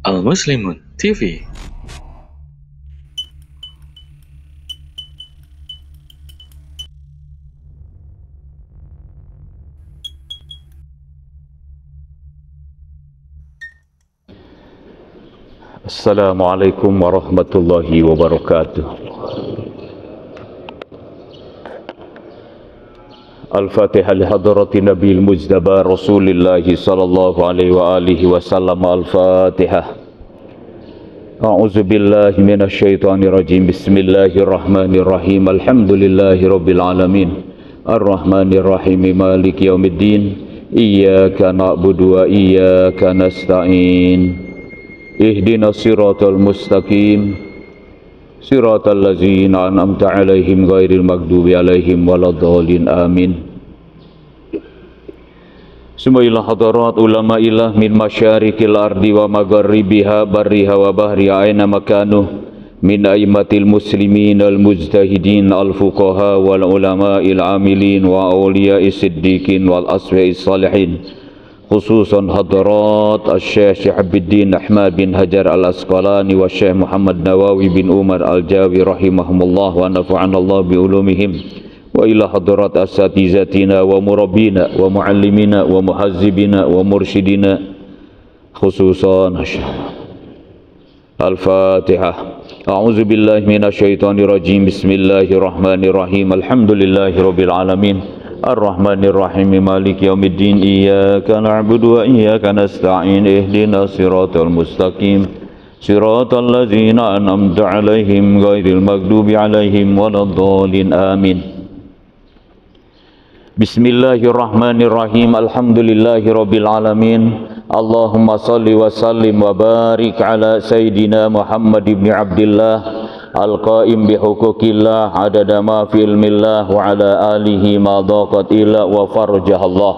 Al-Muslimun TV. Assalamualaikum warahmatullahi wabarakatuh. Al-Fatihah li hadrati Nabil Muzdaba Rasulillahi sallallahu alaihi wa alihi wasallam. Al-Fatihah. A'udzu billahi minasy syaithanir rajim. Bismillahirrahmanirrahim. Alhamdulillahi rabbil alamin. Ar-Rahmanir Rahim. Maliki yaumiddin. Iyyaka na'budu wa iyyaka nasta'in. Ihdinas siratal mustaqim, siratal ladzina an'amta 'alaihim ghairil maghdubi 'alaihim waladdallin. Amin. Sumaila hadarat ulama ilah min masyarikil ardi wa magharibiha barriha wa bahriha aina makanu min aimatil muslimin al mujtahidin al fuqaha wal ulama'il amilin wa awliya'is siddiqin wal asfiya'is salihin, khususan hadarat Syekh Syihabuddin Ahmad bin Hajar al-Asqalani wa Syekh Muhammad Nawawi bin Umar al-Jawi rahimahumullah wa nafa'anallah bi ulumihim, wa ila hadarat asatizatina wa murabbina wa muallimina wa muhazzibina wa mursyidina khususan. Al-Fatihah. A'udzu billahi minasy syaithanir rajim. Bismillahirrahmanirrahim. Alhamdulillahi rabbil alamin. Ar-Rahmanir Rahim. Maliki yaumiddin. Iyyaka na'budu wa iyyaka nasta'in. Ihdinas siratal mustaqim, siratal ladzina an'amta 'alaihim ghairil maghdubi 'alaihim waladdallin. Amin. Bismillahirrahmanirrahim. Alhamdulillahi rabbil alamin. Allahumma salli wa sallim wa barik ala sayyidina Muhammad ibn Abdillah al-qaim bihuquqillah adada ma fi ilmillah wa ala alihi ma daqat ila wa farjahallah.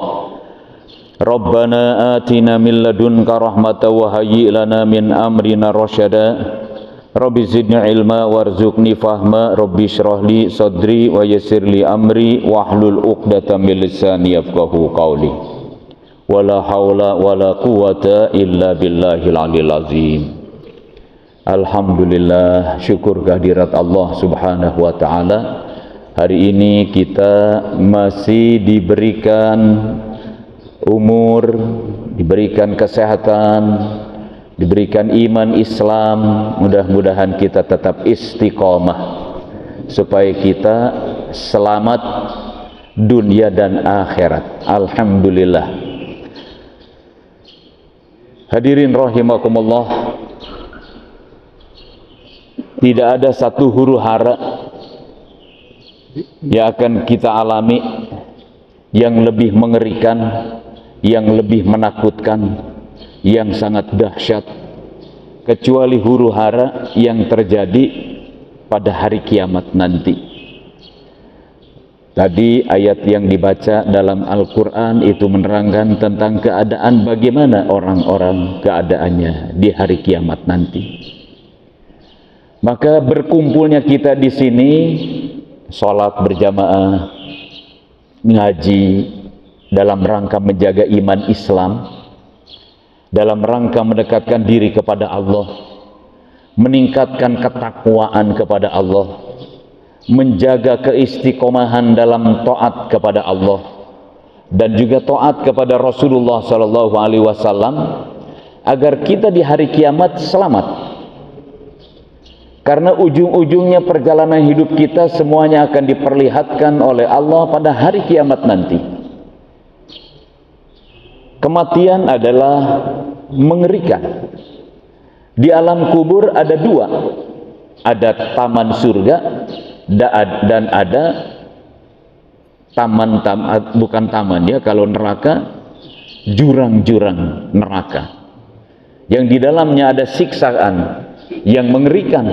Rabbana atina min ladunka rahmatan wa hayyi lana min amrina rasyada. Rabbi zidni ilma warzuqni fahma. Rabbi shrah li sadri wa yassir li amri wahlul 'uqdatam min lisani yafqahu qawli. Wala haula wala quwata illa billahil aliyil azim. Alhamdulillah, syukur kehadirat Allah subhanahu wa ta'ala. Hari ini kita masih diberikan umur, diberikan kesehatan, diberikan iman Islam. Mudah-mudahan kita tetap istiqomah supaya kita selamat dunia dan akhirat. Alhamdulillah. Hadirin rahimakumullah, tidak ada satu huru hara yang akan kita alami yang lebih mengerikan, yang lebih menakutkan, yang sangat dahsyat kecuali huru hara yang terjadi pada hari kiamat nanti. Tadi ayat yang dibaca dalam Al-Quran itu menerangkan tentang keadaan bagaimana orang-orang keadaannya di hari kiamat nanti. Maka berkumpulnya kita di sini, sholat berjamaah, ngaji, dalam rangka menjaga iman Islam, dalam rangka mendekatkan diri kepada Allah, meningkatkan ketakwaan kepada Allah, menjaga keistiqomahan dalam taat kepada Allah dan juga taat kepada Rasulullah sallallahu alaihi wasallam, agar kita di hari kiamat selamat. Karena ujung-ujungnya perjalanan hidup kita semuanya akan diperlihatkan oleh Allah pada hari kiamat nanti. Kematian adalah mengerikan. Di alam kubur ada dua, ada taman surga dan ada bukan taman ya, kalau neraka, jurang-jurang neraka yang di dalamnya ada siksaan yang mengerikan,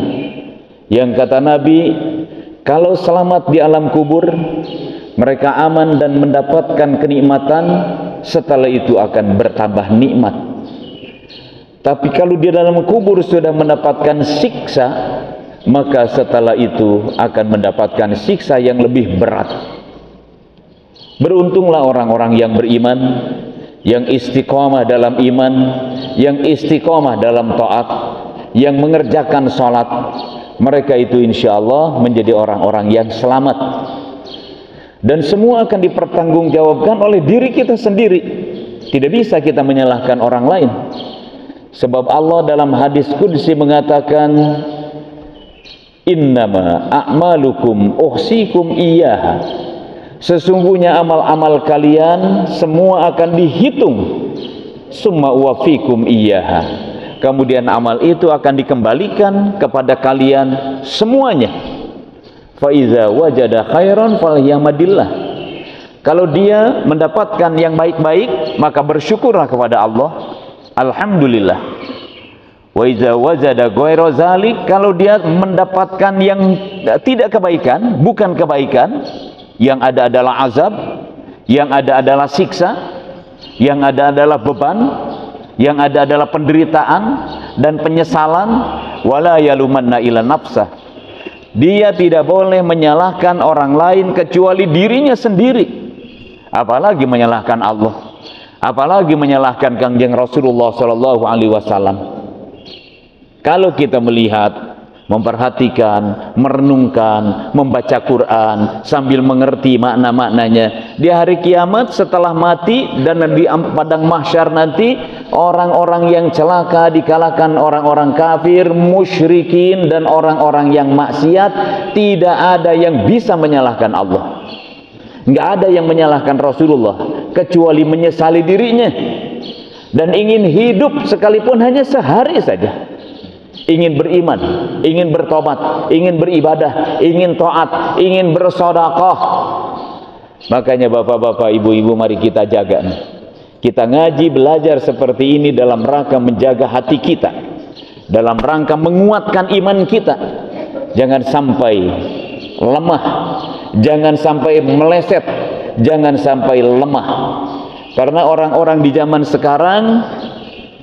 yang kata Nabi, kalau selamat di alam kubur mereka aman dan mendapatkan kenikmatan, setelah itu akan bertambah nikmat. Tapi kalau di dalam kubur sudah mendapatkan siksa, maka setelah itu akan mendapatkan siksa yang lebih berat. Beruntunglah orang-orang yang beriman yang istiqomah dalam iman, yang istiqomah dalam taat, yang mengerjakan salat, mereka itu insya Allah menjadi orang-orang yang selamat. Dan semua akan dipertanggungjawabkan oleh diri kita sendiri. Tidak bisa kita menyalahkan orang lain. Sebab Allah dalam hadis qudsi mengatakan, innama a'malukum uhsikum iyyaha. Sesungguhnya amal-amal kalian semua akan dihitung. Summa uwafikum iyyaha. Kemudian amal itu akan dikembalikan kepada kalian semuanya. Fa iza wajada khairan falyahmadillah. Kalau dia mendapatkan yang baik-baik, maka bersyukurlah kepada Allah. Alhamdulillah. Wa iza wajada ghairu zalik, kalau dia mendapatkan yang tidak kebaikan, bukan kebaikan, yang ada adalah azab, yang ada adalah siksa, yang ada adalah beban, yang ada adalah penderitaan dan penyesalan, wala yalumanna ila nafsah. Dia tidak boleh menyalahkan orang lain kecuali dirinya sendiri, apalagi menyalahkan Allah, apalagi menyalahkan Kangjeng Rasulullah sallallahu alaihi wasallam. Kalau kita melihat, memperhatikan, merenungkan, membaca Quran sambil mengerti makna-maknanya, di hari kiamat setelah mati dan di padang mahsyar nanti, orang-orang yang celaka dikalahkan orang-orang kafir, musyrikin dan orang-orang yang maksiat. Tidak ada yang bisa menyalahkan Allah, nggak ada yang menyalahkan Rasulullah kecuali menyesali dirinya dan ingin hidup sekalipun hanya sehari saja, ingin beriman, ingin bertobat, ingin beribadah, ingin taat, ingin bersedekah. Makanya bapak-bapak, ibu-ibu, mari kita jaga nih. Kita ngaji belajar seperti ini dalam rangka menjaga hati kita, dalam rangka menguatkan iman kita. Jangan sampai lemah, jangan sampai meleset, jangan sampai lemah. Karena orang-orang di zaman sekarang,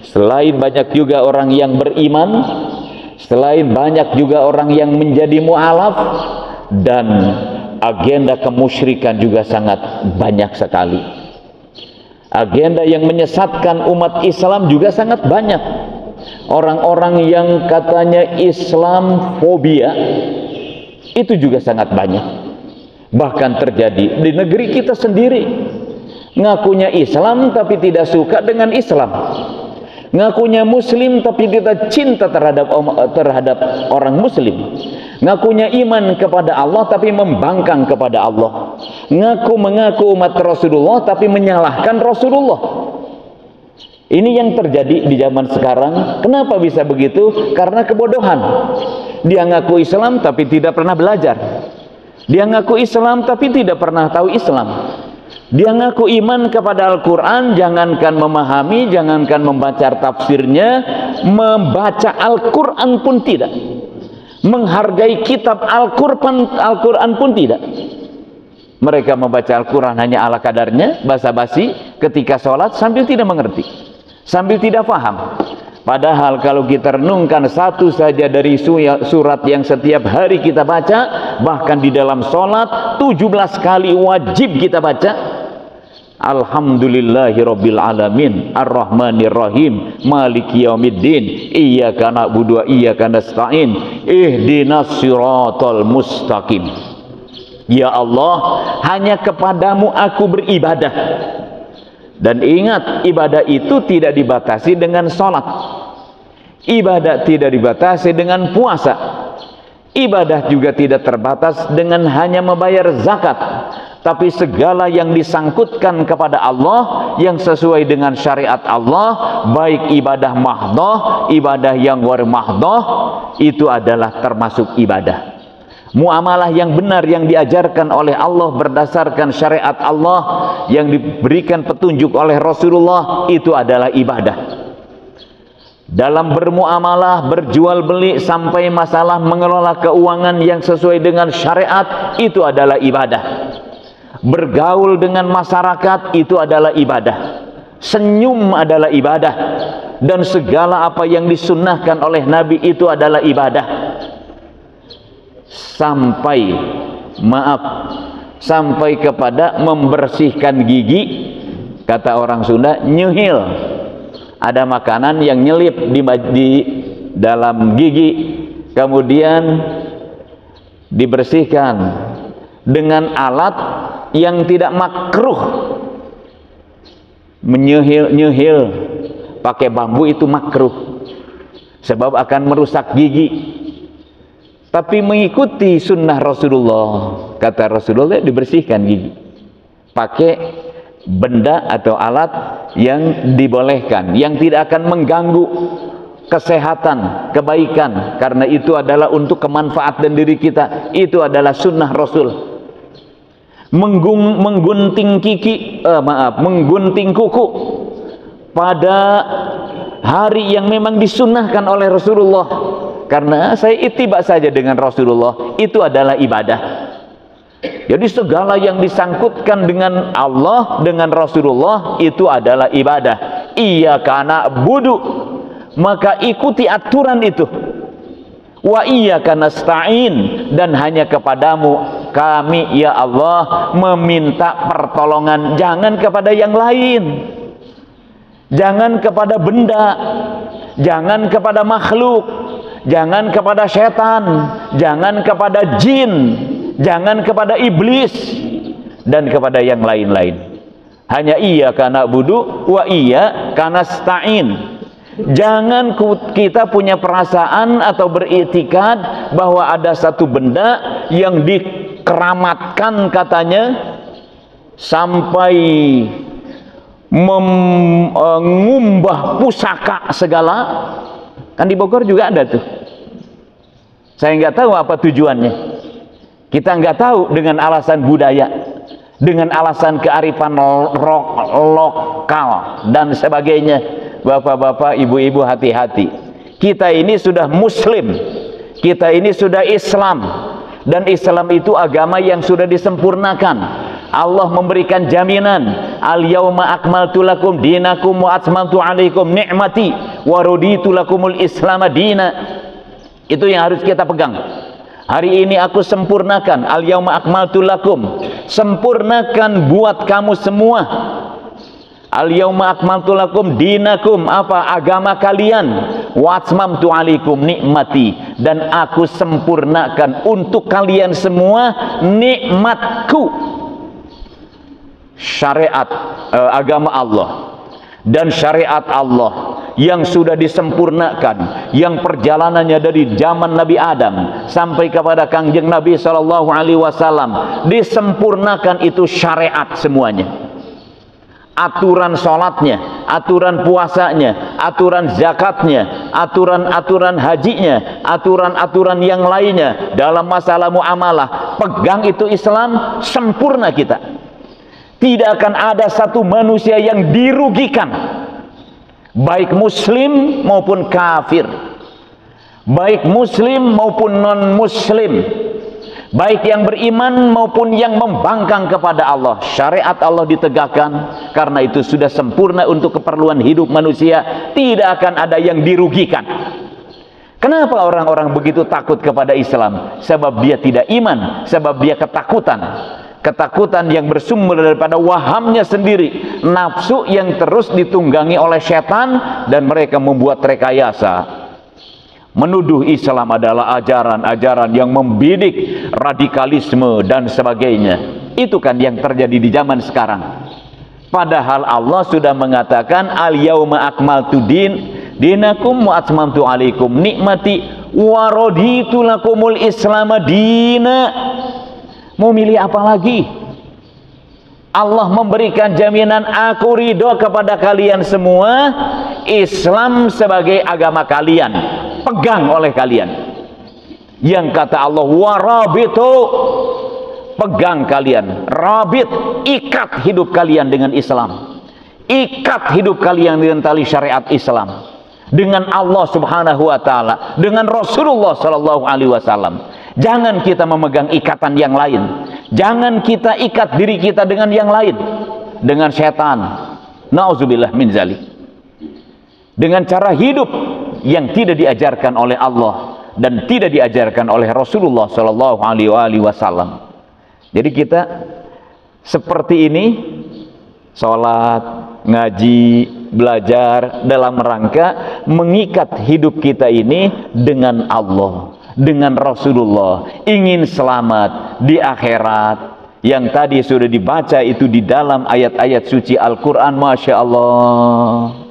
selain banyak juga orang yang beriman, selain banyak juga orang yang menjadi mu'alaf, dan agenda kemusyrikan juga sangat banyak sekali. Agenda yang menyesatkan umat Islam juga sangat banyak. Orang-orang yang katanya Islam fobia itu juga sangat banyak. Bahkan terjadi di negeri kita sendiri. Ngakunya Islam tapi tidak suka dengan Islam. Ngakunya Muslim tapi tidak cinta terhadap orang Muslim. Ngakunya iman kepada Allah tapi membangkang kepada Allah. Mengaku umat Rasulullah tapi menyalahkan Rasulullah. Ini yang terjadi di zaman sekarang. Kenapa bisa begitu? Karena kebodohan. Dia ngaku Islam tapi tidak pernah belajar. Dia ngaku Islam tapi tidak pernah tahu Islam. Dia ngaku iman kepada Al-Quran, jangankan memahami, jangankan membaca tafsirnya, membaca Al-Quran pun tidak. Menghargai kitab Al-Quran pun tidak. Mereka membaca Al-Quran hanya ala kadarnya, basa-basi ketika sholat sambil tidak mengerti, sambil tidak paham. Padahal kalau kita renungkan satu saja dari surat yang setiap hari kita baca, bahkan di dalam sholat 17 kali wajib kita baca. Alhamdulillahirabbil alamin arrahmanir rahim maliki yaumiddin iyyaka na'budu wa iyyaka nasta'in ihdinas siratal mustaqim. Ya Allah, hanya kepadamu aku beribadah. Dan ingat, ibadah itu tidak dibatasi dengan sholat, ibadah tidak dibatasi dengan puasa, ibadah juga tidak terbatas dengan hanya membayar zakat. Tapi segala yang disangkutkan kepada Allah, yang sesuai dengan syariat Allah, baik ibadah mahdhah, ibadah yang ghair mahdhah, itu adalah termasuk ibadah. Muamalah yang benar yang diajarkan oleh Allah berdasarkan syariat Allah, yang diberikan petunjuk oleh Rasulullah, itu adalah ibadah. Dalam bermuamalah, berjual beli, sampai masalah mengelola keuangan yang sesuai dengan syariat, itu adalah ibadah. Bergaul dengan masyarakat, itu adalah ibadah. Senyum adalah ibadah. Dan segala apa yang disunnahkan oleh Nabi itu adalah ibadah. Sampai kepada membersihkan gigi. Kata orang Sunda, nyuhil. Ada makanan yang nyelip di dalam gigi, kemudian dibersihkan dengan alat yang tidak makruh. Menyuhil pakai bambu itu makruh, sebab akan merusak gigi. Tapi mengikuti sunnah Rasulullah, kata Rasulullah, dibersihkan gigi pakai benda atau alat yang dibolehkan, yang tidak akan mengganggu kesehatan, kebaikan, karena itu adalah untuk kemanfaatan diri kita. Itu adalah sunnah Rasul. Menggunting kuku pada hari yang memang disunnahkan oleh Rasulullah, karena saya ittiba saja dengan Rasulullah, itu adalah ibadah. Jadi segala yang disangkutkan dengan Allah, dengan Rasulullah, itu adalah ibadah. Iyyaka na'budu, maka ikuti aturan itu. Wa iyyaka nasta'in, dan hanya kepadamu kami ya Allah meminta pertolongan, jangan kepada yang lain, jangan kepada benda, jangan kepada makhluk, jangan kepada setan, jangan kepada jin, jangan kepada iblis, dan kepada yang lain-lain. Hanya iyyaka na'budu wa iyyaka nasta'in. Jangan kita punya perasaan atau beriktikad bahwa ada satu benda yang dikeramatkan katanya sampai mengubah pusaka segala. Kan di Bogor juga ada tuh. Saya nggak tahu apa tujuannya. Kita nggak tahu, dengan alasan budaya, dengan alasan kearifan lokal dan sebagainya. Bapak-bapak, ibu-ibu, hati-hati. Kita ini sudah muslim, kita ini sudah Islam, dan Islam itu agama yang sudah disempurnakan. Allah memberikan jaminan, al-yauma akmaltu lakum dinakum wa atmamtu alaikum ni'mati wa raditu lakumul islam dina. Itu yang harus kita pegang. Hari ini aku sempurnakan, al-yauma akmaltu lakum, sempurnakan buat kamu semua. Al-yauma akmaltu lakum dinakum, apa? Agama kalian. Wa atmamtu alaikum nikmati, dan aku sempurnakan untuk kalian semua nikmatku. Syariat agama Allah dan syariat Allah yang sudah disempurnakan, yang perjalanannya dari zaman Nabi Adam sampai kepada Kangjeng Nabi sallallahu alaihi wasallam, disempurnakan itu syariat semuanya. Aturan sholatnya, aturan puasanya, aturan zakatnya, aturan-aturan hajinya, aturan-aturan yang lainnya dalam masalah muamalah, pegang itu Islam, sempurna kita. Tidak akan ada satu manusia yang dirugikan, baik muslim maupun kafir, baik muslim maupun non muslim, baik yang beriman maupun yang membangkang kepada Allah. Syariat Allah ditegakkan, karena itu sudah sempurna untuk keperluan hidup manusia. Tidak akan ada yang dirugikan. Kenapa orang-orang begitu takut kepada Islam? Sebab dia tidak iman, sebab dia ketakutan. Ketakutan yang bersumber daripada wahamnya sendiri, nafsu yang terus ditunggangi oleh setan, dan mereka membuat rekayasa, menuduh Islam adalah ajaran-ajaran yang membidik radikalisme dan sebagainya. Itu kan yang terjadi di zaman sekarang. Padahal Allah sudah mengatakan, al-yauma akmaltu dinakum wa atmamtu alaikum nikmati wa raditu lakumul islam dina. Mau milih apa lagi? Allah memberikan jaminan, aku ridho kepada kalian semua, Islam sebagai agama kalian, pegang oleh kalian. Yang kata Allah, warabitu, pegang kalian, rabit, ikat hidup kalian dengan Islam, ikat hidup kalian dengan tali syariat Islam, dengan Allah subhanahu wa ta'ala, dengan Rasulullah sallallahu alaihi wasallam. Jangan kita memegang ikatan yang lain, jangan kita ikat diri kita dengan yang lain, dengan setan, na'udzubillah min zalik, dengan cara hidup yang tidak diajarkan oleh Allah dan tidak diajarkan oleh Rasulullah sallallahu alaihi wasallam. Jadi kita seperti ini Sholat, ngaji, belajar dalam rangka mengikat hidup kita ini dengan Allah, dengan Rasulullah, ingin selamat di akhirat. Yang tadi sudah dibaca itu di dalam ayat-ayat suci Al-Quran. Masya Allah,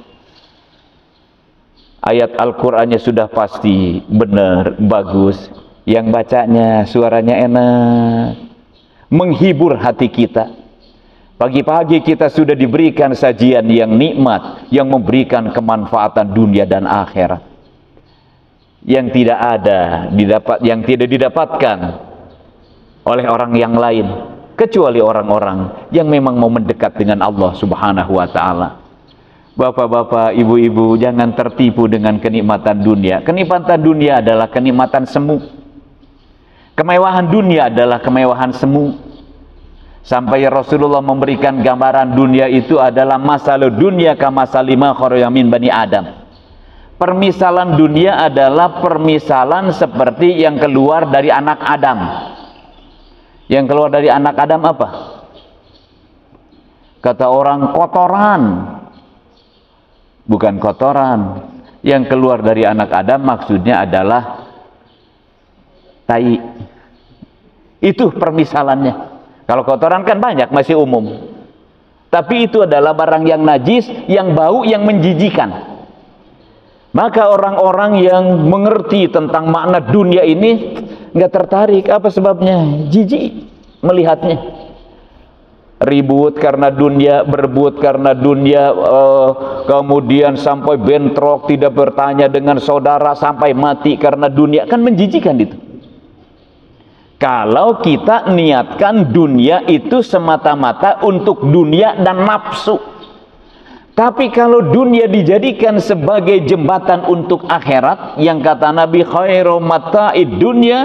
ayat Al-Qurannya sudah pasti benar, bagus. Yang bacanya suaranya enak, menghibur hati kita. Pagi-pagi kita sudah diberikan sajian yang nikmat, yang memberikan kemanfaatan dunia dan akhirat, yang tidak ada yang tidak didapatkan oleh orang yang lain kecuali orang-orang yang memang mau mendekat dengan Allah Subhanahu wa taala. Bapak-bapak, ibu-ibu, jangan tertipu dengan kenikmatan dunia. Kenikmatan dunia adalah kenikmatan semu. Kemewahan dunia adalah kemewahan semu. Sampai Rasulullah memberikan gambaran dunia itu adalah masalah dunia kama salima khoroyamin bani Adam. Permisalan dunia adalah permisalan seperti yang keluar dari anak Adam. Yang keluar dari anak Adam apa? Kata orang kotoran. Bukan kotoran. Yang keluar dari anak Adam maksudnya adalah tai. Itu permisalannya. Kalau kotoran kan banyak, masih umum. Tapi itu adalah barang yang najis, yang bau, yang menjijikan. Maka orang-orang yang mengerti tentang makna dunia ini nggak tertarik. Apa sebabnya? Jijik melihatnya. Ribut karena dunia, berebut karena dunia, kemudian sampai bentrok, tidak bertanya dengan saudara sampai mati karena dunia. Kan menjijikan itu. Kalau kita niatkan dunia itu semata-mata untuk dunia dan nafsu. Tapi kalau dunia dijadikan sebagai jembatan untuk akhirat, yang kata Nabi khairu mata'id dunya,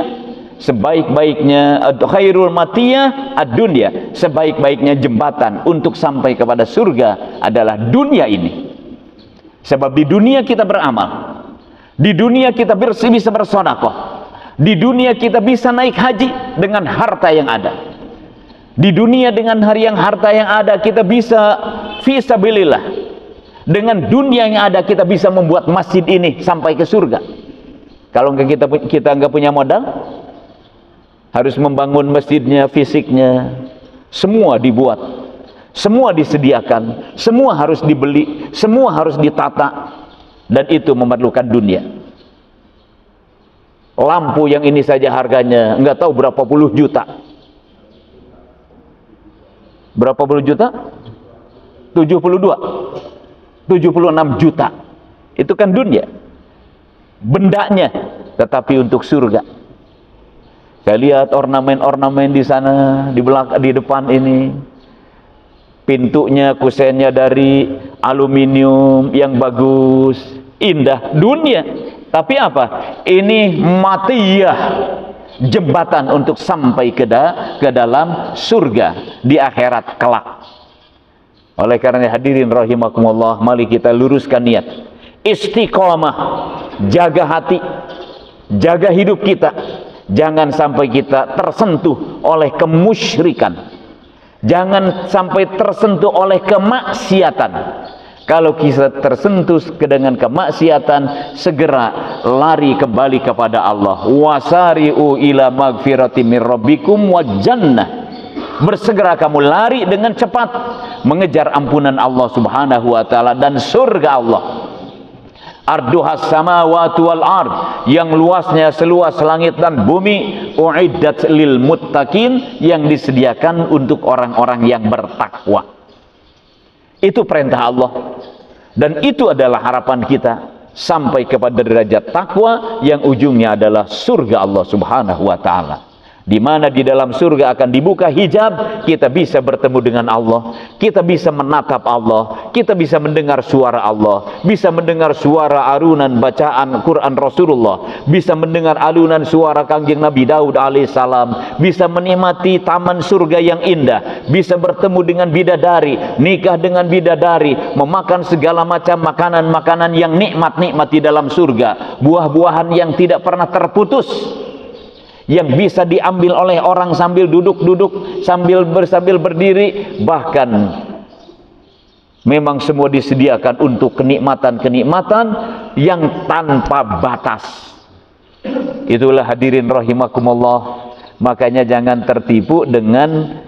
sebaik-baiknya khairul matiyah ad-dunya, sebaik-baiknya jembatan untuk sampai kepada surga adalah dunia ini. Sebab di dunia kita beramal, di dunia kita bisa bersedekah, di dunia kita bisa naik haji dengan harta yang ada. Di dunia dengan harta yang ada kita bisa fisabilillah. Dengan dunia yang ada kita bisa membuat masjid ini sampai ke surga. Kalau kita nggak punya modal, harus membangun masjidnya, fisiknya, semua dibuat, semua disediakan, semua harus dibeli, semua harus ditata, dan itu memerlukan dunia. Lampu yang ini saja harganya nggak tahu berapa puluh juta. Berapa puluh juta? 72, 76 juta. Itu kan dunia. Bendanya, tetapi untuk surga. Saya lihat ornamen-ornamen di sana, di depan ini. Pintunya, kusennya dari aluminium yang bagus, indah, dunia. Tapi apa? Ini matiyah, jembatan untuk sampai ke dalam surga di akhirat kelak. Oleh karena hadirin rahimakumullah, mari kita luruskan niat. Istiqomah, jaga hati, jaga hidup kita. Jangan sampai kita tersentuh oleh kemusyrikan. Jangan sampai tersentuh oleh kemaksiatan. Kalau kita tersentuh dengan kemaksiatan, segera lari kembali kepada Allah. Wasari'u ila magfirati min rabbikum wa jannah. Bersegera kamu lari dengan cepat mengejar ampunan Allah Subhanahu wa taala dan surga Allah. Arduhas samawati wal ard, yang luasnya seluas langit dan bumi. Uiddat lil muttaqin, yang disediakan untuk orang-orang yang bertakwa. Itu perintah Allah, dan itu adalah harapan kita sampai kepada derajat takwa yang ujungnya adalah surga Allah Subhanahu wa taala. Di mana di dalam surga akan dibuka hijab, kita bisa bertemu dengan Allah, kita bisa menatap Allah, kita bisa mendengar suara Allah, bisa mendengar suara alunan bacaan Quran Rasulullah, bisa mendengar alunan suara Kangjeng Nabi Daud alaihissalam, bisa menikmati taman surga yang indah, bisa bertemu dengan bidadari, nikah dengan bidadari, memakan segala macam makanan-makanan yang nikmat-nikmat di dalam surga, buah-buahan yang tidak pernah terputus, yang bisa diambil oleh orang sambil duduk-duduk, sambil berdiri, bahkan Memang semua disediakan untuk kenikmatan-kenikmatan yang tanpa batas. Itulah hadirin rahimakumullah. Makanya jangan tertipu dengan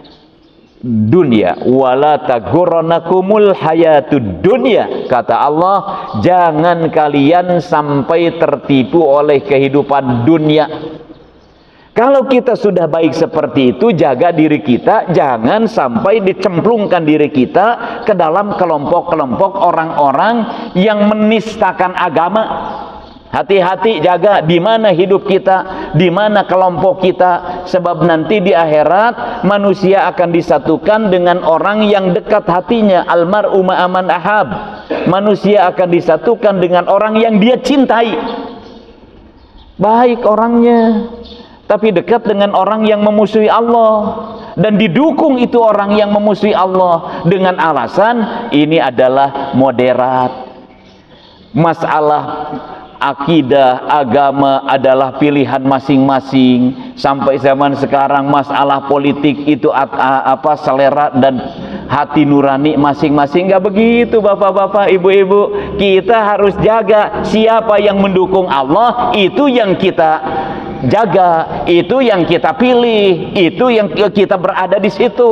dunia. Wala tagurranakumul hayatud dunya. Kata Allah, jangan kalian sampai tertipu oleh kehidupan dunia. Kalau kita sudah baik seperti itu, jaga diri kita, jangan sampai dicemplungkan diri kita ke dalam kelompok-kelompok orang-orang yang menistakan agama. Hati-hati, jaga di mana hidup kita, di mana kelompok kita, sebab nanti di akhirat manusia akan disatukan dengan orang yang dekat hatinya. Almar'u ma'aman ahab. Manusia akan disatukan dengan orang yang dia cintai. Baik orangnya, tapi dekat dengan orang yang memusuhi Allah, dan didukung itu orang yang memusuhi Allah dengan alasan ini adalah moderat. Masalah akidah agama adalah pilihan masing-masing. Sampai zaman sekarang masalah politik itu selera dan hati nurani masing-masing. Nggak begitu bapak-bapak, ibu-ibu. Kita harus jaga siapa yang mendukung Allah, itu yang kita jaga, itu yang kita pilih, itu yang kita berada di situ.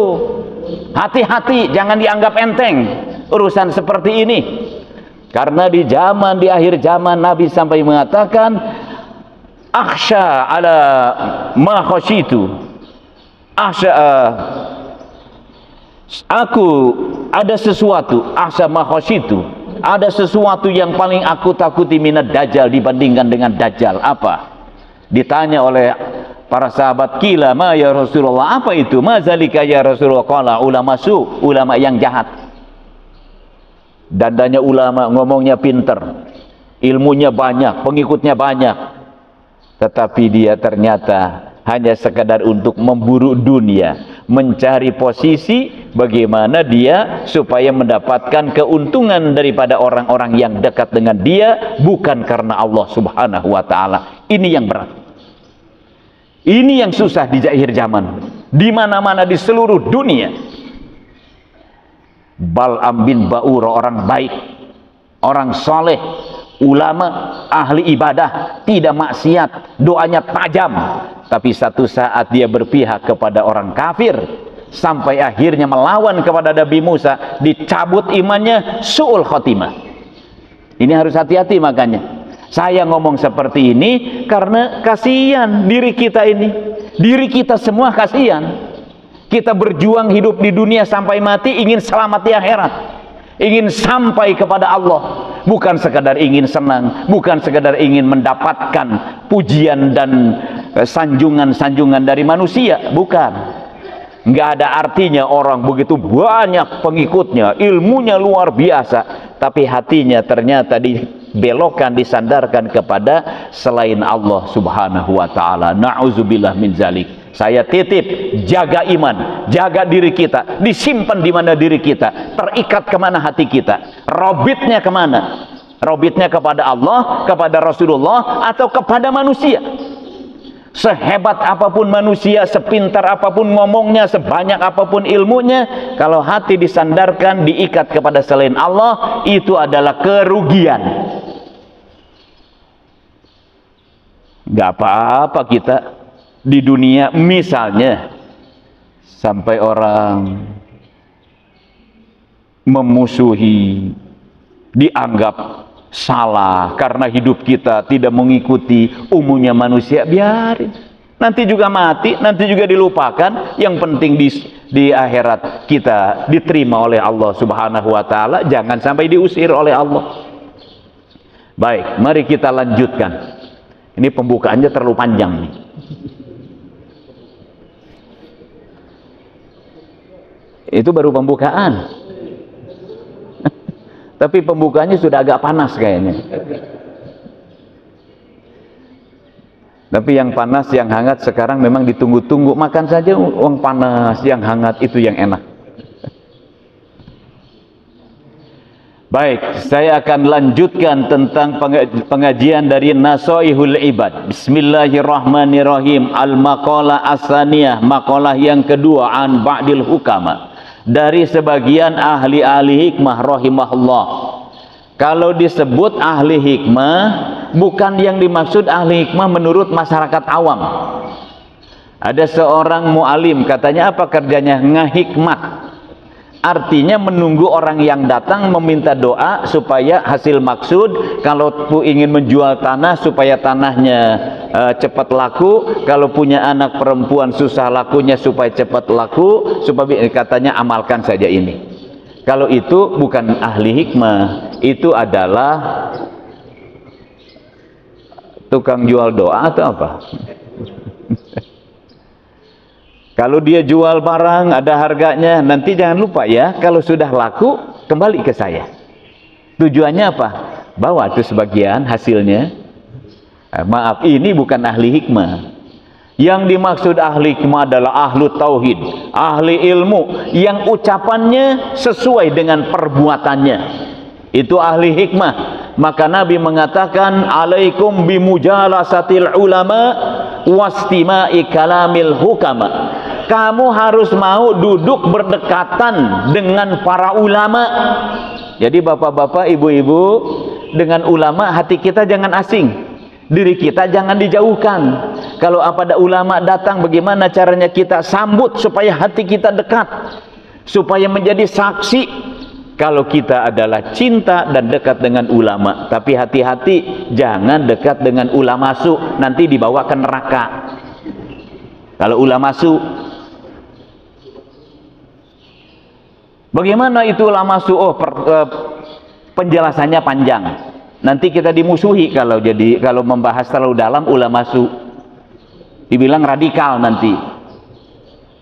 Hati-hati, jangan dianggap enteng urusan seperti ini. Karena di akhir zaman Nabi sampai mengatakan, akhsha ala ma khasyitu. Aku ada sesuatu, akhsha ma khasyitu. Ada sesuatu yang paling aku takuti minad dajjal dibandingkan dengan dajjal. Apa? Ditanya oleh para sahabat, kila ma ya Rasulullah, apa itu? Ma zalika ya Rasulullah? Qala ulama ulama yang jahat. Dandanya ulama, ngomongnya pinter, ilmunya banyak, pengikutnya banyak, tetapi dia ternyata hanya sekadar untuk memburu dunia, mencari posisi bagaimana dia supaya mendapatkan keuntungan daripada orang-orang yang dekat dengan dia, bukan karena Allah subhanahu wa ta'ala. Ini yang berat, ini yang susah di akhir zaman, di mana-mana di seluruh dunia. Bal'am bin Ba'ur, orang baik, orang soleh, ulama, ahli ibadah, tidak maksiat, doanya tajam, tapi satu saat dia berpihak kepada orang kafir, sampai akhirnya melawan kepada Nabi Musa, dicabut imannya, su'ul khotimah. Ini harus hati-hati. Makanya saya ngomong seperti ini karena kasihan diri kita ini, diri kita semua kasihan. Kita berjuang hidup di dunia sampai mati, ingin selamat di akhirat, ingin sampai kepada Allah, bukan sekadar ingin senang, bukan sekadar ingin mendapatkan pujian dan sanjungan-sanjungan dari manusia, bukan. Nggak ada artinya orang begitu banyak pengikutnya, ilmunya luar biasa, tapi hatinya ternyata dibelokkan, disandarkan kepada selain Allah subhanahu wa ta'ala. Na'udzubillah min zalik. Saya titip, jaga iman, jaga diri kita, disimpan di mana diri kita, terikat kemana hati kita, robitnya kemana? Robitnya kepada Allah, kepada Rasulullah, atau kepada manusia? Sehebat apapun manusia, sepintar apapun ngomongnya, sebanyak apapun ilmunya, kalau hati disandarkan, diikat kepada selain Allah, itu adalah kerugian. Gak apa-apa kita di dunia, misalnya sampai orang memusuhi, dianggap salah karena hidup kita tidak mengikuti umumnya manusia, biarin. Nanti juga mati, nanti juga dilupakan. Yang penting di akhirat kita diterima oleh Allah subhanahu wa ta'ala, jangan sampai diusir oleh Allah. Baik, mari kita lanjutkan. Ini pembukaannya terlalu panjang nih. Itu baru pembukaan. Tapi pembukaannya sudah agak panas kayaknya. Tapi yang panas, yang hangat sekarang memang ditunggu-tunggu. Makan saja uang panas, yang hangat itu yang enak. Baik, saya akan lanjutkan tentang pengajian dari Nasaihul Ibad. Bismillahirrahmanirrahim. Al-maqalah as-saniyah, maqalah yang kedua, an ba'dil hukama, dari sebagian ahli-ahli hikmah rahimahullah. Kalau disebut ahli hikmah, bukan yang dimaksud ahli hikmah menurut masyarakat awam. Ada seorang mu'alim, katanya apa kerjanya? Ngahikmat. Artinya menunggu orang yang datang meminta doa supaya hasil maksud. Kalau ingin menjual tanah supaya tanahnya cepat laku. Kalau punya anak perempuan susah lakunya supaya cepat laku. Supaya katanya amalkan saja ini. Kalau itu bukan ahli hikmah, itu adalah tukang jual doa atau apa? Kalau dia jual barang ada harganya, nanti jangan lupa ya, kalau sudah laku kembali ke saya. Tujuannya apa? Bawa itu sebagian hasilnya. Maaf, ini bukan ahli hikmah. Yang dimaksud ahli hikmah adalah ahlu tauhid, ahli ilmu yang ucapannya sesuai dengan perbuatannya. Itu ahli hikmah. Maka Nabi mengatakan, alaikum bimujalasatil ulama wastima'i kalamil hukama. Kamu harus mau duduk berdekatan dengan para ulama. Jadi bapak-bapak, ibu-ibu, dengan ulama hati kita jangan asing. Diri kita jangan dijauhkan. Kalau ada ulama datang, bagaimana caranya kita sambut supaya hati kita dekat, supaya menjadi saksi kalau kita adalah cinta dan dekat dengan ulama. Tapi hati-hati, jangan dekat dengan ulama su, nanti dibawa ke neraka. Kalau ulama su, bagaimana itu ulama su? Oh, penjelasannya panjang. Nanti kita dimusuhi kalau membahas terlalu dalam ulama su. Dibilang radikal nanti.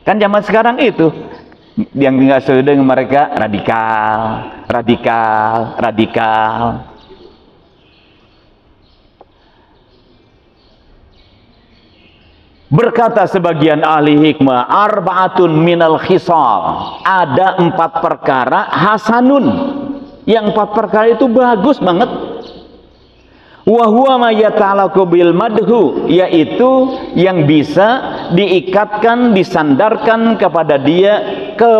Kan zaman sekarang itu yang nggak sesuai dengan mereka radikal. Berkata sebagian ahli hikmah, arba'atun minal khisal. Ada 4 perkara hasanun. Yang 4 perkara itu bagus banget. Wa huwa ma yata'allaqu bil madhu, yaitu yang bisa diikatkan, disandarkan kepada dia ke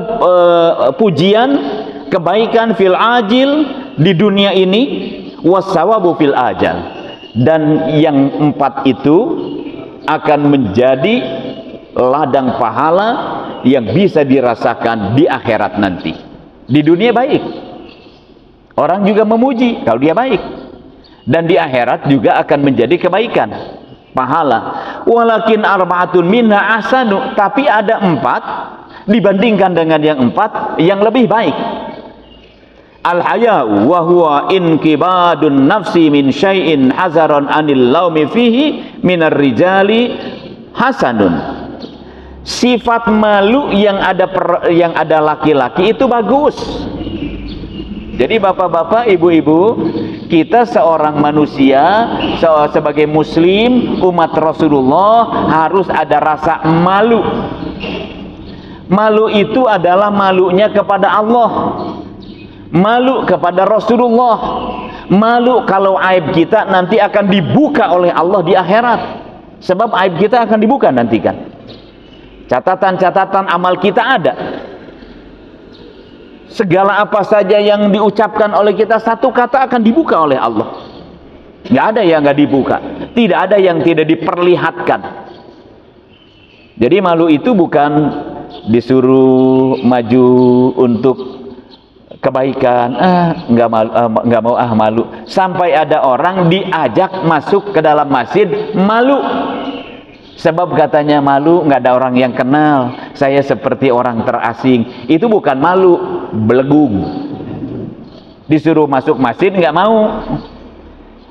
pujian, kebaikan fil ajil di dunia ini, wasawabu fil ajal. Dan yang 4 itu akan menjadi ladang pahala yang bisa dirasakan di akhirat nanti. Di dunia baik, orang juga memuji kalau dia baik, dan di akhirat juga akan menjadi kebaikan, pahala. Walakin arba'atun minha ahsanu, tapi ada 4 dibandingkan dengan yang 4 yang lebih baik. Al-haya'u wa huwa inkibadun nafsi min syai'in hazaron anil laumi fihi minar rijali hasanun. Sifat malu yang ada laki-laki itu bagus. Jadi bapak-bapak, ibu-ibu, kita seorang manusia, sebagai muslim, umat Rasulullah, harus ada rasa malu. Malu itu adalah malunya kepada Allah, malu kepada Rasulullah, malu kalau aib kita nanti akan dibuka oleh Allah di akhirat. Sebab aib kita akan dibuka nanti kan. Catatan-catatan amal kita ada. Segala apa saja yang diucapkan oleh kita, satu kata akan dibuka oleh Allah. Nggak ada yang nggak dibuka, tidak ada yang tidak diperlihatkan. Jadi malu itu bukan disuruh maju untuk kebaikan, nggak mau malu. Sampai ada orang diajak masuk ke dalam masjid malu. Sebab katanya malu, nggak ada orang yang kenal, saya seperti orang terasing. Itu bukan malu, belegung. Disuruh masuk masjid nggak mau,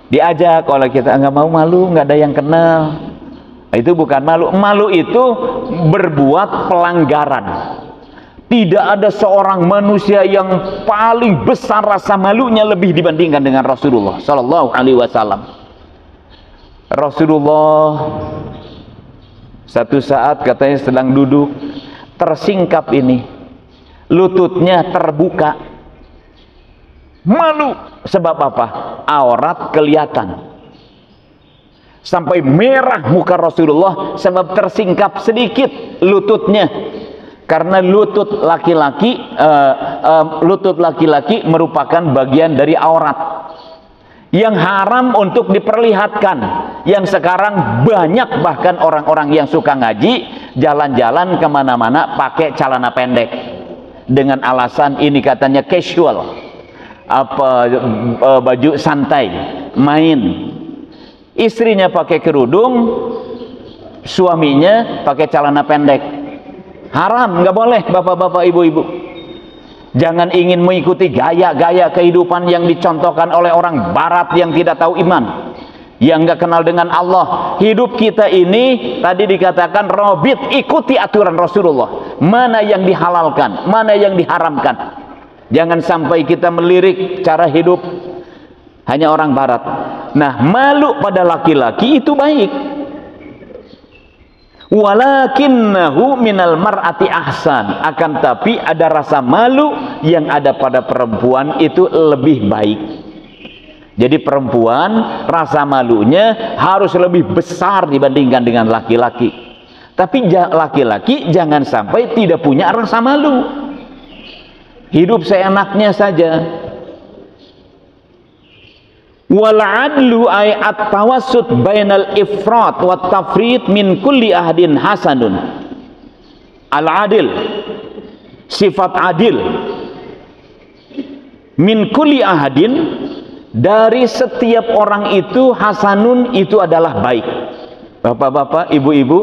diajak oleh kita nggak mau, malu, nggak ada yang kenal. Itu bukan malu. Malu itu berbuat pelanggaran. Tidak ada seorang manusia yang paling besar rasa malunya lebih dibandingkan dengan Rasulullah Sallallahu Alaihi Wasallam. Rasulullah satu saat katanya sedang duduk, tersingkap ini, lututnya terbuka. Malu. Sebab apa? Aurat kelihatan. Sampai merah muka Rasulullah sebab tersingkap sedikit lututnya. Karena lutut laki-laki merupakan bagian dari aurat yang haram untuk diperlihatkan. Yang sekarang banyak bahkan orang-orang yang suka ngaji jalan-jalan kemana-mana pakai celana pendek dengan alasan ini katanya casual, baju santai, main. Istrinya pakai kerudung, suaminya pakai celana pendek. Haram, nggak boleh bapak-bapak, ibu-ibu. Jangan ingin mengikuti gaya-gaya kehidupan yang dicontohkan oleh orang barat yang tidak tahu iman, yang nggak kenal dengan Allah. Hidup kita ini tadi dikatakan robit, ikuti aturan Rasulullah. Mana yang dihalalkan, mana yang diharamkan. Jangan sampai kita melirik cara hidup hanya orang barat. Nah, malu pada laki-laki itu baik. Walakinnahu minal mar'ati ahsan, akan tapi ada rasa malu yang ada pada perempuan itu lebih baik. Jadi perempuan rasa malunya harus lebih besar dibandingkan dengan laki-laki. Tapi laki-laki jangan sampai tidak punya rasa malu, hidup seenaknya saja. Wal adlu ay at-tawassut bainal ifrat wat tafrit min kulli ahadin hasanun. Al adil, sifat adil, min kulli ahadin, dari setiap orang itu, hasanun itu adalah baik. Bapak-bapak, ibu-ibu,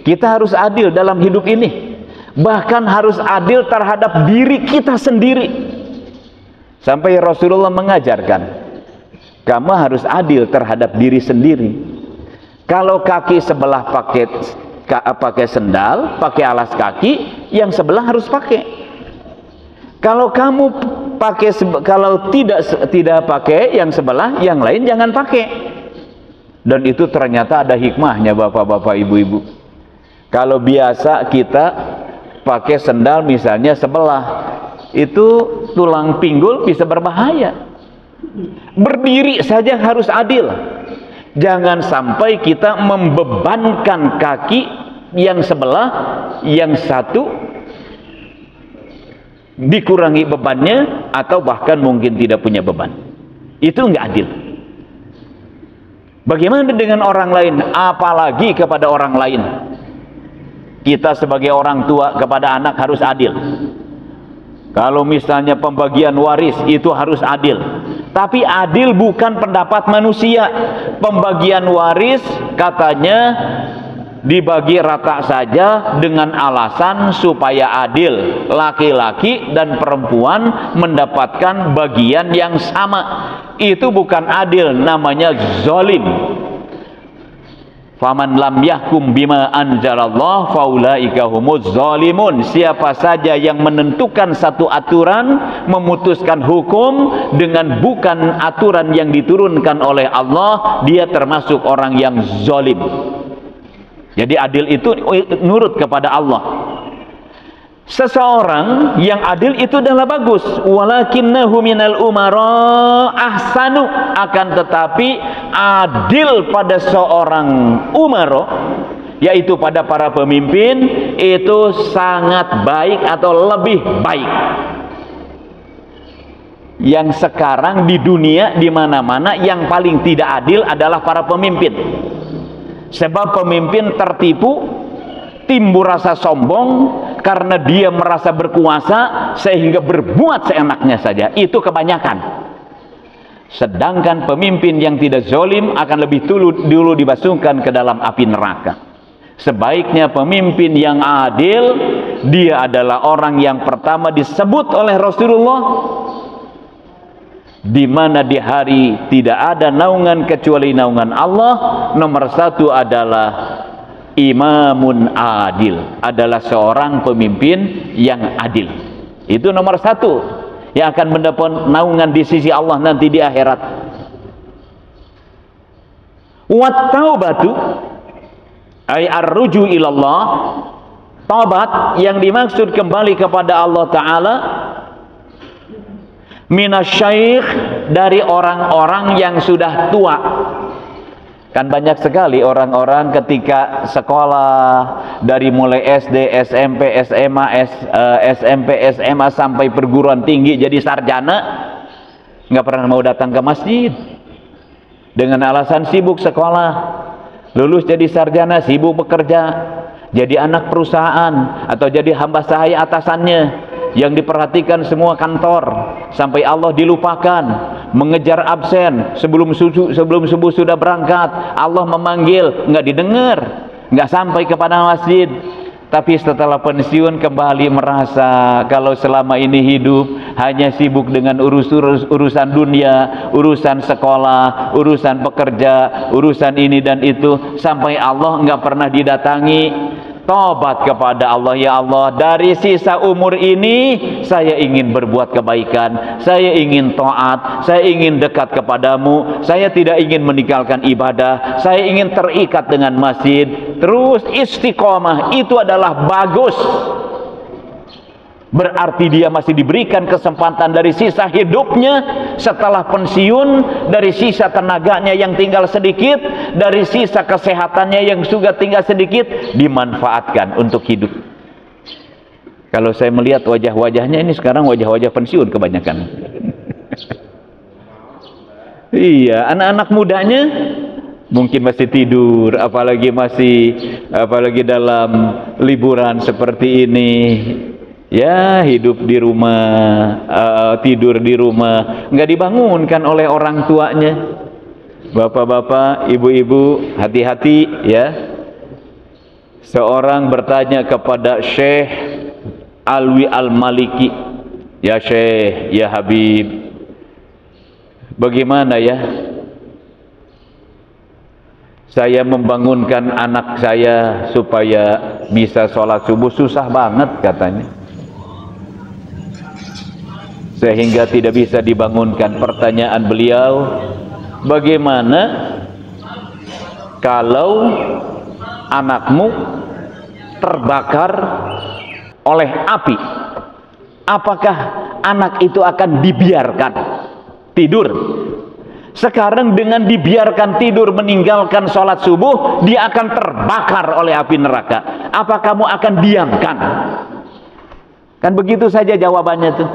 kita harus adil dalam hidup ini. Bahkan harus adil terhadap diri kita sendiri. Sampai Rasulullah mengajarkan, kamu harus adil terhadap diri sendiri. Kalau kaki sebelah pakai sendal, pakai alas kaki, yang sebelah harus pakai. Kalau kamu kalau tidak pakai yang sebelah, yang lain jangan pakai. Dan itu ternyata ada hikmahnya, bapak-bapak, ibu-ibu. Kalau biasa kita pakai sendal misalnya sebelah, itu tulang pinggul bisa berbahaya. Berdiri saja harus adil. Jangan sampai kita membebankan kaki yang sebelah, yang satu dikurangi bebannya, atau bahkan mungkin tidak punya beban. Itu nggak adil. Bagaimana dengan orang lain, apalagi kepada orang lain? Kita sebagai orang tua kepada anak harus adil. Kalau misalnya pembagian waris itu harus adil. Tapi adil bukan pendapat manusia. Pembagian waris katanya dibagi rata saja dengan alasan supaya adil. Laki-laki dan perempuan mendapatkan bagian yang sama. Itu bukan adil, namanya zalim. Faman lam yahkum bima anzalallah faulaika humuz zalimun. Siapa saja yang menentukan satu aturan, memutuskan hukum dengan bukan aturan yang diturunkan oleh Allah, dia termasuk orang yang zalim. Jadi adil itu nurut kepada Allah. Seseorang yang adil itu adalah bagus. Walakinnahu minal umara ahsanu, akan tetapi adil pada seorang umara, yaitu pada para pemimpin, itu sangat baik atau lebih baik. Yang sekarang di dunia di mana-mana yang paling tidak adil adalah para pemimpin. Sebab pemimpin tertipu, timbul rasa sombong karena dia merasa berkuasa sehingga berbuat seenaknya saja. Itu kebanyakan. Sedangkan pemimpin yang tidak zalim akan lebih dulu dimasukkan ke dalam api neraka. Sebaiknya pemimpin yang adil, dia adalah orang yang pertama disebut oleh Rasulullah, di mana di hari tidak ada naungan kecuali naungan Allah. Nomor satu adalah imamun adil, adalah seorang pemimpin yang adil. Itu nomor satu yang akan mendapat naungan di sisi Allah nanti di akhirat. Wat taubatu ay arruju ilallah, taubat yang dimaksud kembali kepada Allah Ta'ala, minasyaikh, dari orang-orang yang sudah tua. Kan banyak sekali orang-orang ketika sekolah dari mulai SD, SMP, SMA, SMP, SMA sampai perguruan tinggi jadi sarjana, nggak pernah mau datang ke masjid dengan alasan sibuk sekolah. Lulus jadi sarjana, sibuk bekerja, jadi anak perusahaan atau jadi hamba sahaya atasannya yang diperhatikan semua kantor, sampai Allah dilupakan, mengejar absen sebelum subuh sudah berangkat, Allah memanggil nggak didengar, nggak sampai kepada masjid. Tapi setelah pensiun kembali merasa kalau selama ini hidup hanya sibuk dengan urusan dunia, urusan sekolah, urusan pekerja, urusan ini dan itu, sampai Allah nggak pernah didatangi. Tobat kepada Allah, ya Allah, dari sisa umur ini saya ingin berbuat kebaikan, saya ingin taat, saya ingin dekat kepadamu, saya tidak ingin meninggalkan ibadah, saya ingin terikat dengan masjid. Terus istiqomah, itu adalah bagus. Berarti dia masih diberikan kesempatan dari sisa hidupnya setelah pensiun, dari sisa tenaganya yang tinggal sedikit, dari sisa kesehatannya yang juga tinggal sedikit, dimanfaatkan untuk hidup. Kalau saya melihat wajah-wajahnya ini sekarang wajah-wajah pensiun kebanyakan. Iya, anak-anak mudanya mungkin masih tidur, apalagi dalam liburan seperti ini. Ya, hidup di rumah, tidur di rumah, nggak dibangunkan oleh orang tuanya. Bapak-bapak, ibu-ibu, hati-hati ya. Seorang bertanya kepada Syekh Alwi Al-Maliki, ya Syekh, ya Habib, bagaimana ya saya membangunkan anak saya supaya bisa sholat subuh? Susah banget katanya, sehingga tidak bisa dibangunkan. Pertanyaan beliau, bagaimana kalau anakmu terbakar oleh api? Apakah anak itu akan dibiarkan tidur? Sekarang dengan dibiarkan tidur meninggalkan sholat subuh, dia akan terbakar oleh api neraka. Apa kamu akan diamkan? Kan begitu saja jawabannya tuh.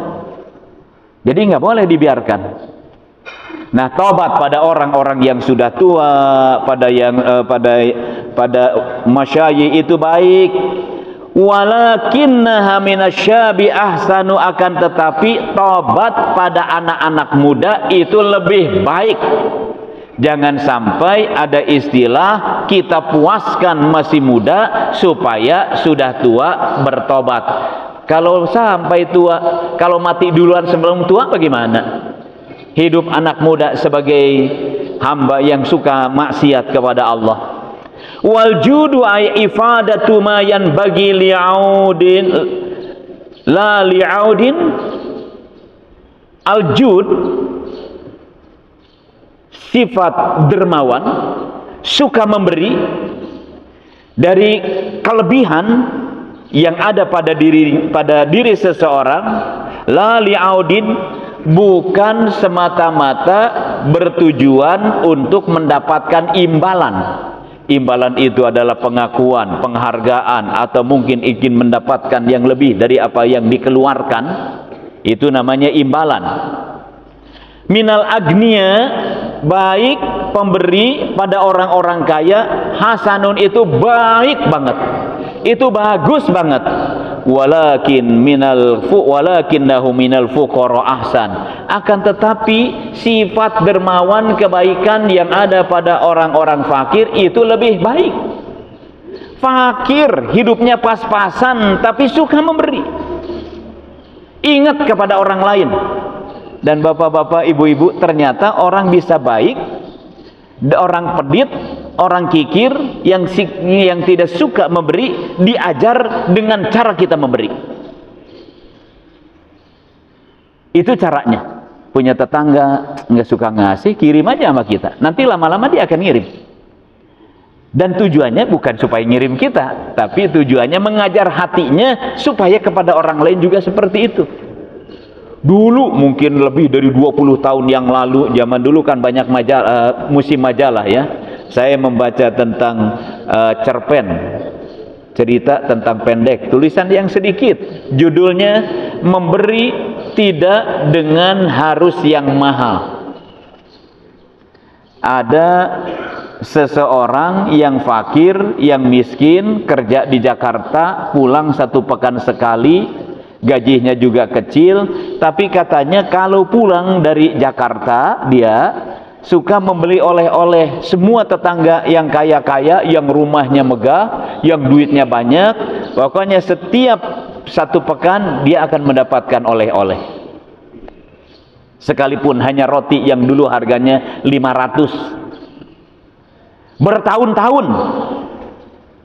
Jadi nggak boleh dibiarkan. Nah, tobat pada orang-orang yang sudah tua, pada masyayikh itu baik. Walakinnaha minasyabi ahsanu, akan tetapi tobat pada anak-anak muda itu lebih baik. Jangan sampai ada istilah kita puaskan masih muda supaya sudah tua bertobat. Kalau sampai tua, kalau mati duluan sebelum tua bagaimana? Hidup anak muda sebagai hamba yang suka maksiat kepada Allah. Wal judu ay ifadatu ma yanbaghi li'audin la li'audin. Al jud, sifat dermawan, suka memberi dari kelebihan yang ada pada diri seseorang. La li'audin, bukan semata-mata bertujuan untuk mendapatkan imbalan. Imbalan itu adalah pengakuan, penghargaan, atau mungkin ingin mendapatkan yang lebih dari apa yang dikeluarkan. Itu namanya imbalan. Minal agniya, baik pemberi pada orang-orang kaya. Hasanun, itu baik banget, itu bagus banget. Walakinnahu minal fuqara ahsan. Akan tetapi sifat dermawan, kebaikan yang ada pada orang-orang fakir itu lebih baik. Fakir hidupnya pas-pasan tapi suka memberi, ingat kepada orang lain. Dan bapak-bapak, ibu-ibu, ternyata orang bisa baik, orang pedit, orang kikir, yang tidak suka memberi, diajar dengan cara kita memberi. Itu caranya. Punya tetangga nggak suka ngasih, kirim aja sama kita, nanti lama-lama dia akan ngirim. Dan tujuannya bukan supaya ngirim kita, tapi tujuannya mengajar hatinya supaya kepada orang lain juga seperti itu. Dulu mungkin lebih dari 20 tahun yang lalu, zaman dulu kan banyak musim majalah ya. saya membaca tentang cerpen, cerita tentang pendek, tulisan yang sedikit, judulnya Memberi Tidak Dengan Harus Yang Mahal. Ada seseorang yang fakir, yang miskin, kerja di Jakarta, pulang 1 pekan sekali, gajinya juga kecil, tapi katanya kalau pulang dari Jakarta dia suka membeli oleh-oleh semua tetangga yang kaya-kaya, yang rumahnya megah, yang duitnya banyak. Pokoknya setiap 1 pekan dia akan mendapatkan oleh-oleh. Sekalipun hanya roti yang dulu harganya 500. Bertahun-tahun.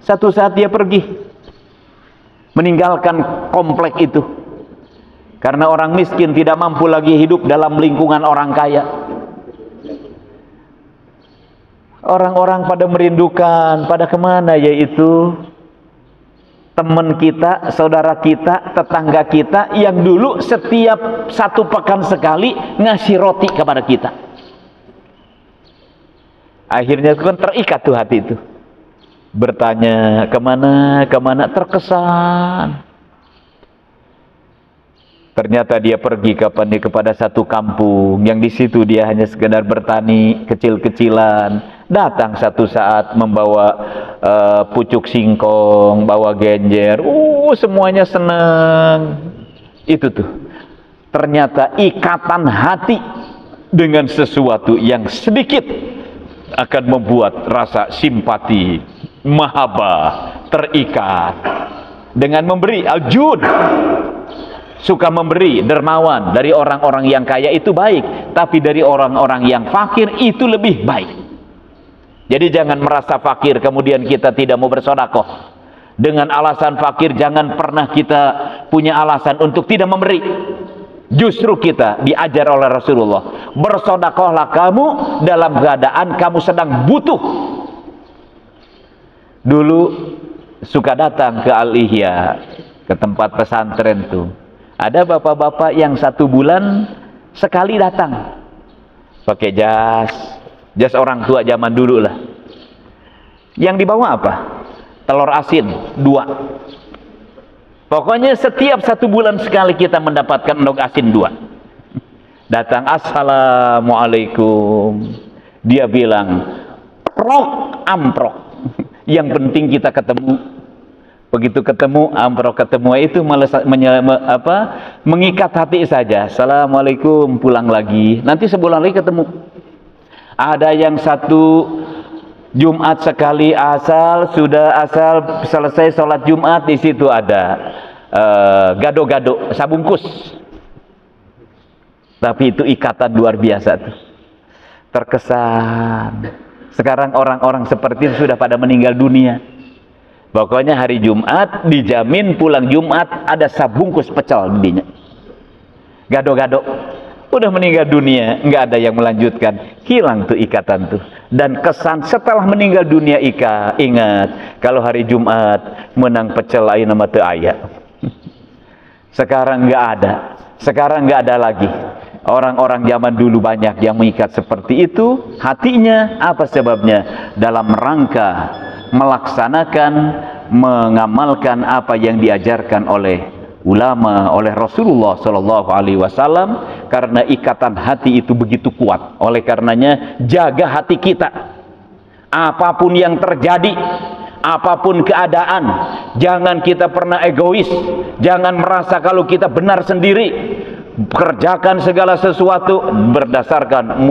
Satu saat dia pergi, meninggalkan komplek itu. Karena orang miskin tidak mampu lagi hidup dalam lingkungan orang kaya. Orang-orang pada merindukan, pada kemana, yaitu teman kita, saudara kita, tetangga kita yang dulu setiap 1 pekan sekali ngasih roti kepada kita. Akhirnya kan terikat tuh hati itu, bertanya kemana, terkesan. Ternyata dia pergi kepada satu kampung yang di situ dia hanya sekedar bertani kecil-kecilan. Datang satu saat membawa pucuk singkong, bawa genjer, semuanya senang. Itu tuh, ternyata ikatan hati dengan sesuatu yang sedikit akan membuat rasa simpati, mahabbah terikat. Dengan memberi, al-jud, suka memberi, dermawan dari orang-orang yang kaya itu baik, tapi dari orang-orang yang fakir itu lebih baik. Jadi jangan merasa fakir kemudian kita tidak mau bersedekah. Dengan alasan fakir jangan pernah kita punya alasan untuk tidak memberi. Justru kita diajar oleh Rasulullah, bersedekahlah kamu dalam keadaan kamu sedang butuh. Dulu suka datang ke Al-Ihya, ke tempat pesantren tuh. Ada bapak-bapak yang 1 bulan sekali datang, pakai jas orang tua zaman dulu lah. Yang dibawa apa? Telur asin 2. Pokoknya setiap 1 bulan sekali kita mendapatkan endog asin 2. Datang, assalamualaikum. Dia bilang, prok amprok. Yang penting kita ketemu. Begitu ketemu, amprok ketemu itu mengikat hati saja. Assalamualaikum, pulang lagi. Nanti sebulan lagi ketemu. Ada yang 1 Jumat sekali sudah selesai sholat Jumat, di situ ada gado-gado sabungkus. Tapi itu ikatan luar biasa tuh. Terkesan. Sekarang orang-orang seperti itu sudah pada meninggal dunia. Pokoknya hari Jumat dijamin pulang Jumat ada sabungkus pecel dinya. Gado-gado. Udah meninggal dunia, nggak ada yang melanjutkan, hilang tuh ikatan tuh. Dan kesan setelah meninggal dunia ingat kalau hari Jumat menang pecel lain nama teu aya. Sekarang nggak ada, sekarang nggak ada lagi. Orang-orang zaman dulu banyak yang mengikat seperti itu. Hatinya apa sebabnya? Dalam rangka melaksanakan, mengamalkan apa yang diajarkan oleh ulama, oleh Rasulullah Shallallahu Alaihi Wasallam. Karena ikatan hati itu begitu kuat. Oleh karenanya jaga hati kita. Apapun yang terjadi, apapun keadaan, jangan kita pernah egois. Jangan merasa kalau kita benar sendiri. Kerjakan segala sesuatu berdasarkan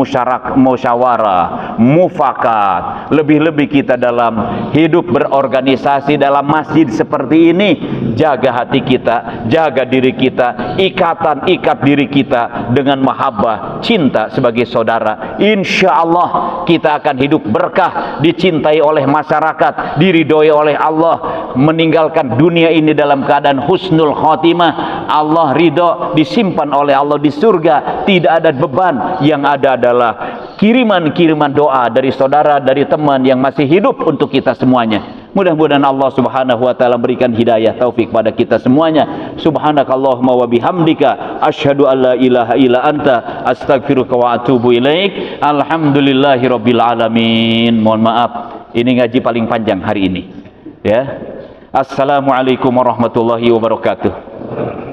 musyawarah, mufakat. Lebih-lebih kita dalam hidup berorganisasi dalam masjid seperti ini, jaga hati kita, jaga diri kita, ikat diri kita dengan mahabbah, cinta sebagai saudara. Insya Allah kita akan hidup berkah, dicintai oleh masyarakat, diridhoi oleh Allah, meninggalkan dunia ini dalam keadaan husnul khotimah. Allah ridho, disimpan oleh Allah di surga, tidak ada beban. Yang ada adalah kiriman-kiriman doa dari saudara, dari teman yang masih hidup untuk kita semuanya. Mudah-mudahan Allah Subhanahu wa taala berikan hidayah taufik pada kita semuanya. Subhanakallahumma wa bihamdika asyhadu an la ilaha illa anta astaghfiruka wa atubu ilaik. Alhamdulillahirabbil alamin. Mohon maaf, ini ngaji paling panjang hari ini. Ya. Assalamualaikum warahmatullahi wabarakatuh.